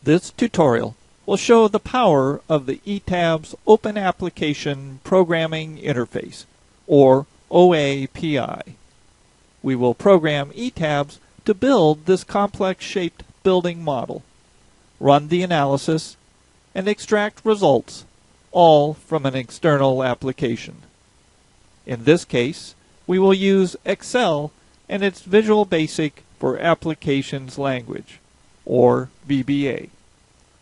This tutorial will show the power of the ETABS Open Application Programming Interface, or OAPI. We will program ETABS to build this complex-shaped building model, run the analysis, and extract results, all from an external application. In this case, we will use Excel and its Visual Basic for Applications language, or VBA.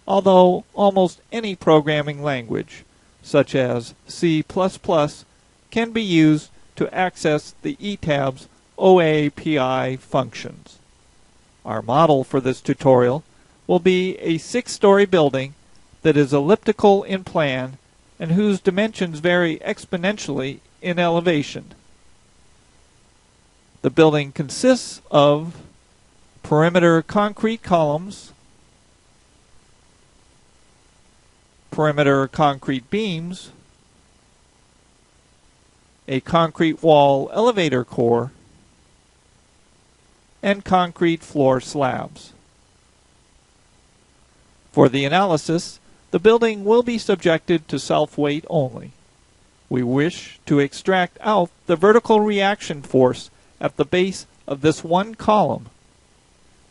Although almost any programming language, such as C++, can be used to access the ETABS OAPI functions. Our model for this tutorial will be a 6-story building that is elliptical in plan and whose dimensions vary exponentially in elevation. The building consists of perimeter concrete columns, perimeter concrete beams, a concrete wall elevator core, and concrete floor slabs. For the analysis, the building will be subjected to self-weight only. We wish to extract out the vertical reaction force at the base of this one column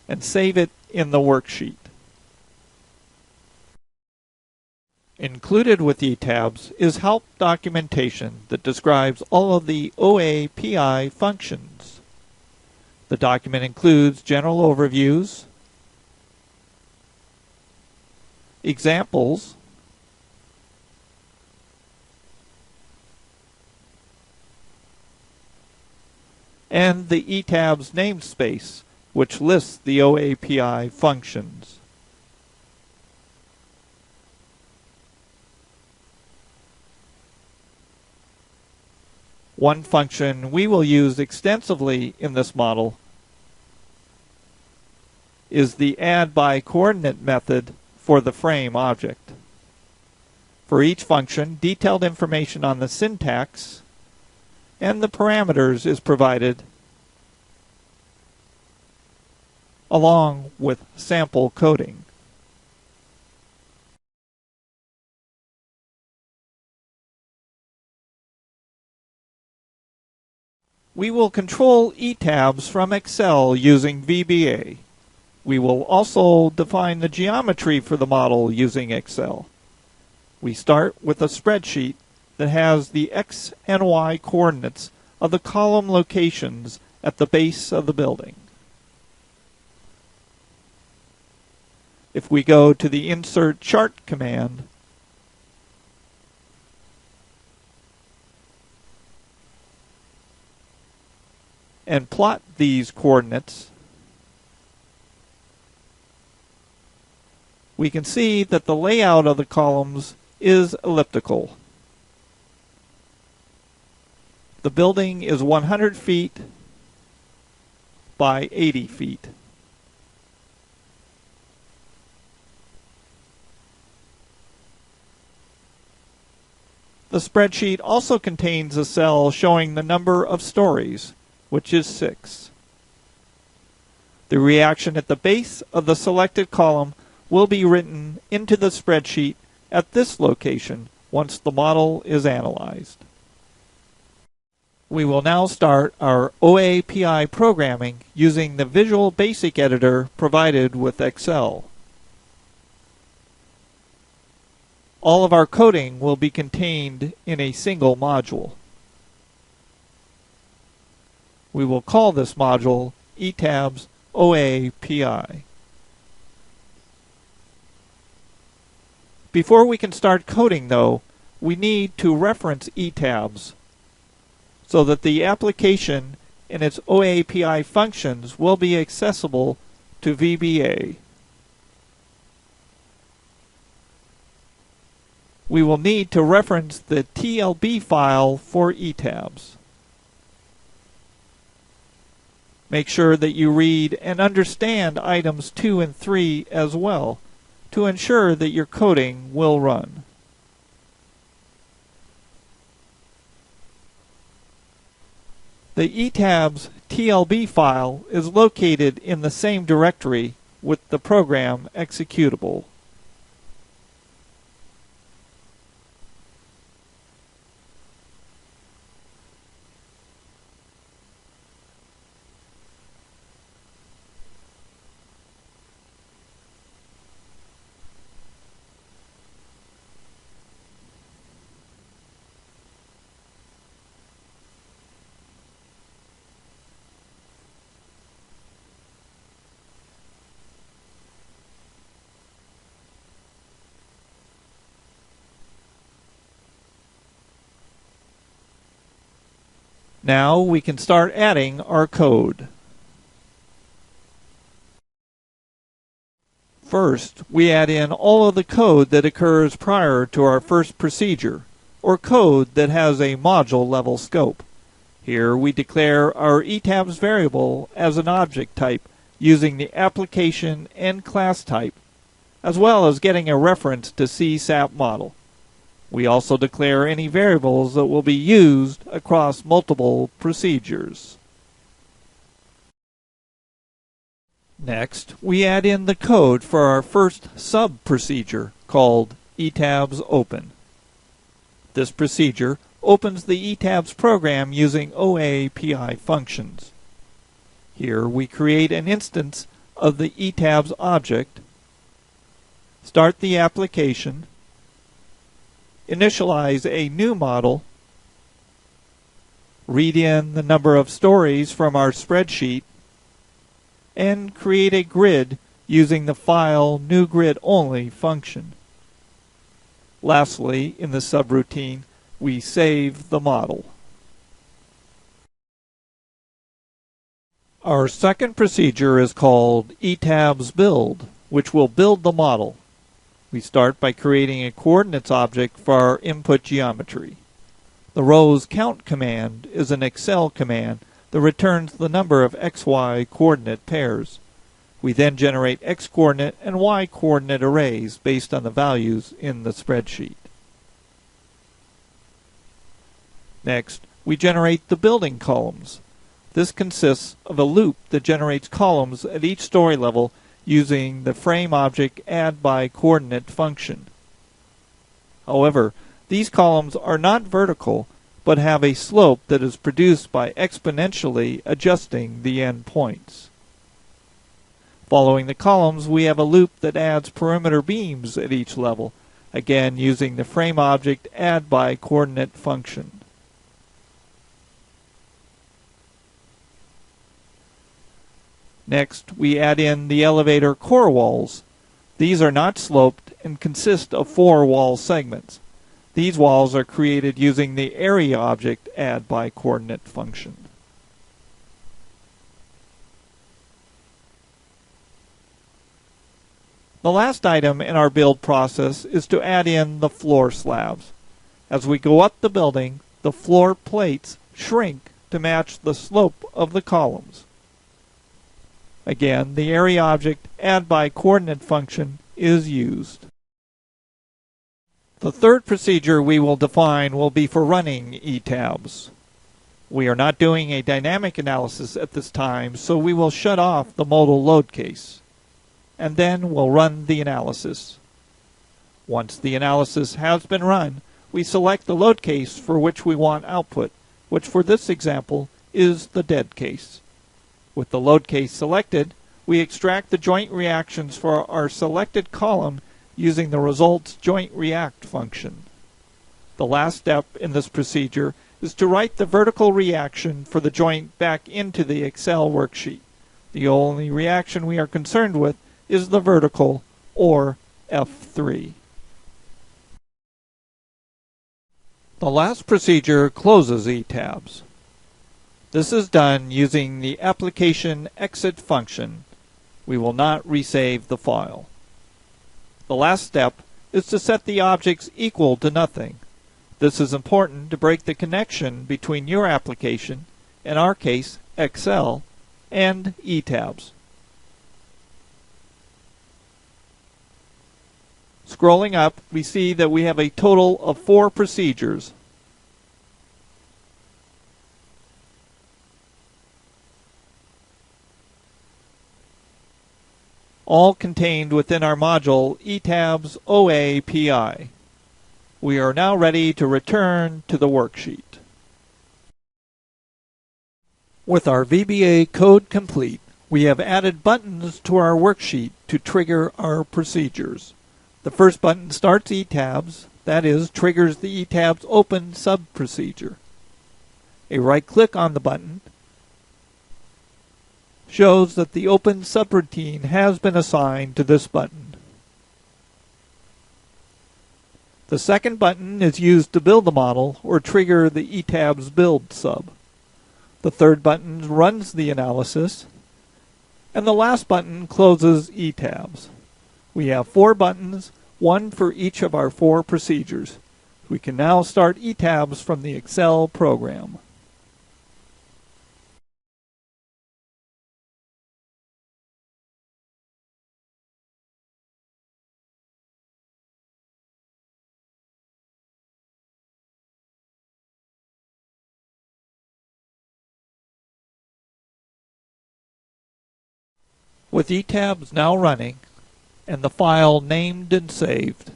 and save it in the worksheet. Included with ETABS is help documentation that describes all of the OAPI functions. The document includes general overviews, examples, and the ETABS namespace, which lists the OAPI functions. One function we will use extensively in this model is the add by coordinate method for the frame object. For each function, detailed information on the syntax and the parameters is provided, along with sample coding. We will control ETABS from Excel using VBA. We will also define the geometry for the model using Excel. We start with a spreadsheet that has the X and Y coordinates of the column locations at the base of the building. If we go to the Insert Chart command, and plot these coordinates, we can see that the layout of the columns is elliptical. The building is 100 feet by 80 feet. The spreadsheet also contains a cell showing the number of stories, which is 6. The reaction at the base of the selected column will be written into the spreadsheet at this location once the model is analyzed. We will now start our OAPI programming using the Visual Basic editor provided with Excel. All of our coding will be contained in a single module. We will call this module ETABS OAPI. Before we can start coding, though, we need to reference ETABS so that the application and its OAPI functions will be accessible to VBA. We will need to reference the TLB file for ETABS. Make sure that you read and understand items 2 and 3 as well to ensure that your coding will run. The ETABS TLB file is located in the same directory with the program executable. Now we can start adding our code. First, we add in all of the code that occurs prior to our first procedure, or code that has a module level scope. Here we declare our ETABS variable as an object type using the application and class type, as well as getting a reference to CSAP model. We also declare any variables that will be used across multiple procedures. Next, we add in the code for our first sub-procedure called ETABS open. This procedure opens the ETABS program using OAPI functions. Here we create an instance of the ETABS object, start the application, initialize a new model, read in the number of stories from our spreadsheet, and create a grid using the file newGridOnly function. Lastly, in the subroutine, we save the model. Our second procedure is called ETABS build, which will build the model. We start by creating a coordinates object for our input geometry. The rows count command is an Excel command that returns the number of XY coordinate pairs. We then generate X coordinate and Y coordinate arrays based on the values in the spreadsheet. Next, we generate the building columns. This consists of a loop that generates columns at each story level using the frame object addByCoordinate function. However, these columns are not vertical, but have a slope that is produced by exponentially adjusting the endpoints. Following the columns, we have a loop that adds perimeter beams at each level, again using the frame object addByCoordinate function. Next, we add in the elevator core walls. These are not sloped and consist of 4 wall segments. These walls are created using the area object addByCoordinate function. The last item in our build process is to add in the floor slabs. As we go up the building, the floor plates shrink to match the slope of the columns. Again, the area object addByCoordinate function is used. The third procedure we will define will be for running ETABS. We are not doing a dynamic analysis at this time, so we will shut off the modal load case, and then we'll run the analysis. Once the analysis has been run, we select the load case for which we want output, which for this example is the dead case. With the load case selected, we extract the joint reactions for our selected column using the results joint react function. The last step in this procedure is to write the vertical reaction for the joint back into the Excel worksheet. The only reaction we are concerned with is the vertical, or F3. The last procedure closes ETABS. This is done using the application exit function. We will not resave the file. The last step is to set the objects equal to nothing. This is important to break the connection between your application, in our case Excel, and ETABS. Scrolling up, we see that we have a total of 4 procedures. all contained within our module ETABS OAPI. We are now ready to return to the worksheet. With our VBA code complete, we have added buttons to our worksheet to trigger our procedures. The first button starts ETABS, that is, triggers the ETABS open sub-procedure. A right-click on the button shows that the open subroutine has been assigned to this button. The second button is used to build the model or trigger the ETABS build sub. The third button runs the analysis, and the last button closes ETABS. We have 4 buttons, one for each of our 4 procedures. We can now start ETABS from the Excel program. With ETABS now running and the file named and saved,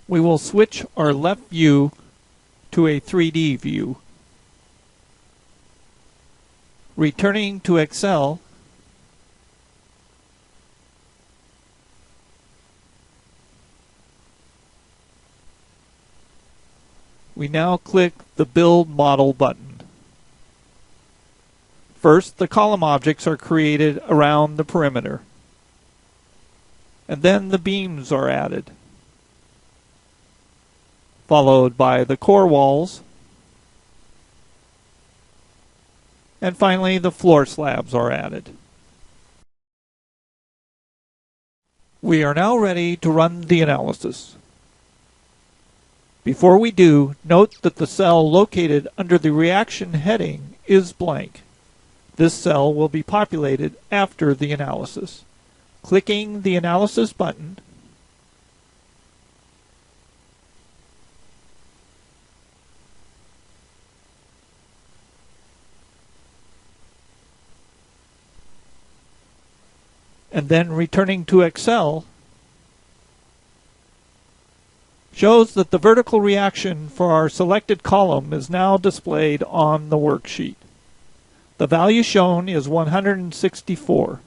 we will switch our left view to a 3D view. Returning to Excel, we now click the Build Model button. First, the column objects are created around the perimeter, and then the beams are added, followed by the core walls, and finally the floor slabs are added. We are now ready to run the analysis. Before we do, note that the cell located under the reaction heading is blank. This cell will be populated after the analysis. Clicking the Analysis button, and then returning to Excel, shows that the vertical reaction for our selected column is now displayed on the worksheet. The value shown is 164.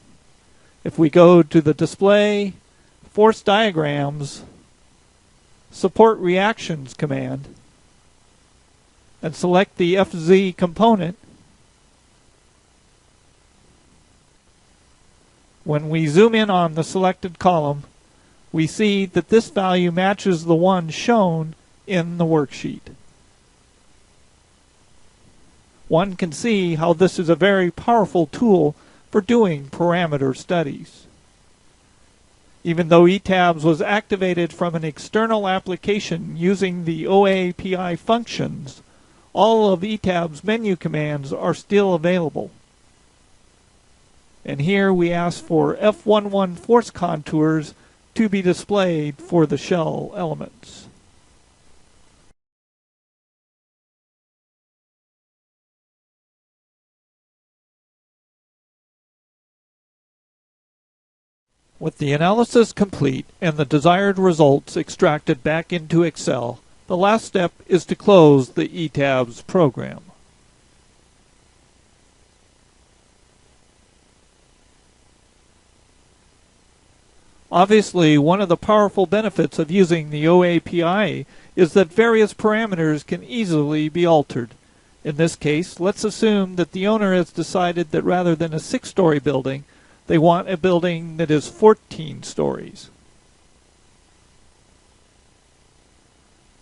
If we go to the Display, Force Diagrams, Support Reactions command, and select the FZ component, when we zoom in on the selected column, we see that this value matches the one shown in the worksheet. One can see how this is a very powerful tool for doing parameter studies. Even though ETABS was activated from an external application using the OAPI functions, all of ETABS menu commands are still available. And here we ask for F11 force contours to be displayed for the shell elements. With the analysis complete and the desired results extracted back into Excel, the last step is to close the ETABS program. Obviously, one of the powerful benefits of using the OAPI is that various parameters can easily be altered. In this case, let's assume that the owner has decided that rather than a 6-story building, they want a building that is 14 stories.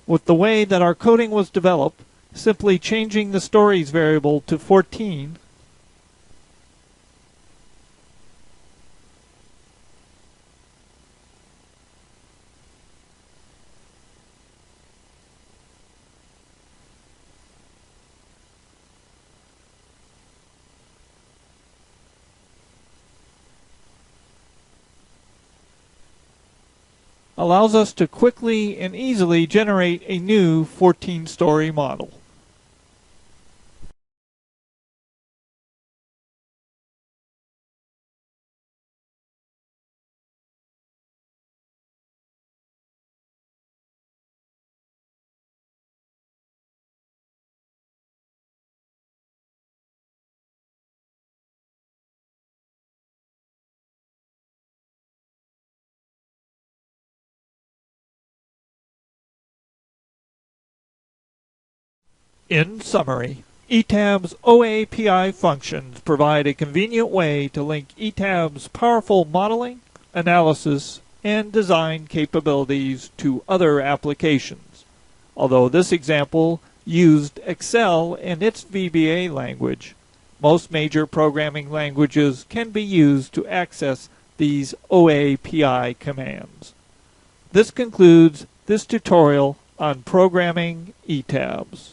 With the way that our coding was developed, simply changing the stories variable to 14 allows us to quickly and easily generate a new 14-story model. In summary, ETABS OAPI functions provide a convenient way to link ETABS' powerful modeling, analysis, and design capabilities to other applications. Although this example used Excel and its VBA language, most major programming languages can be used to access these OAPI commands. This concludes this tutorial on programming ETABS.